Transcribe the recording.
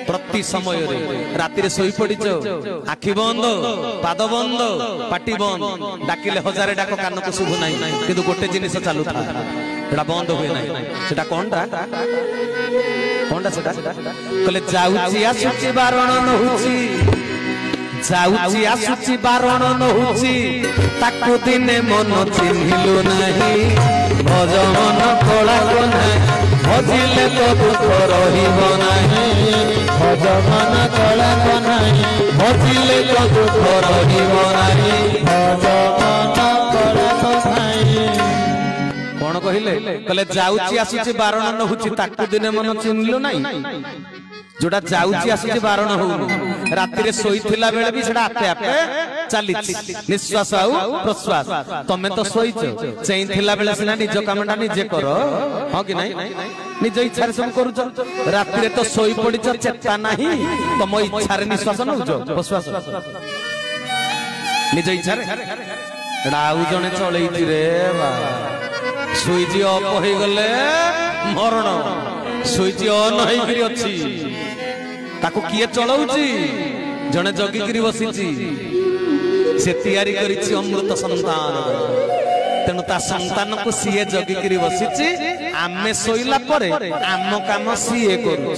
प्रति समय राति शोई पड़च आखि बंद पाद बंद पाटी बंद डाकिले हजार डाक कान को शुभु ना कि गोटे जिनिस चलू था बंद हुए ना से कौनटा कौनटा से कहले जाऊची आसुची बारण नहुची जाऊची आसुची बारण नहुची ताकू दिने मन चिन्हिलु नहीं भज मन कला को नहीं भजिले तो दुख रहिब नहीं भज मन कला को नहीं भजिले तो दुख रहिब नहीं भज मन कला को नहीं कौन कहले कहले जाऊची आसुची बारण नहुची ताकू दिने मन चिन्हिलु नहीं जोड़ा जाऊची आसुची बारण हो राति शोईला बेले भी सेटा आपे आपे चली निश्वास आउ प्रश्वास तमें तो शोच चेईला बेले सिना निज कामटा निजे कर हाँ कि नहीं निज इच्छा सब करूच राति तो शोई पड़च चेता नहीं तुम इच्छा निश्वास नौच प्रश्वास निज इच्छा आउ जड़े चलई रे सुईच अफ हो गले मरण सुईच अन होगी ताको किए चलाउची जने जगिकी बसी से तैयारी करिछि अमृत संतान तेणु ता संतान को सीए जगिकी बसी आमे सोइला परे आम काम सीए करू।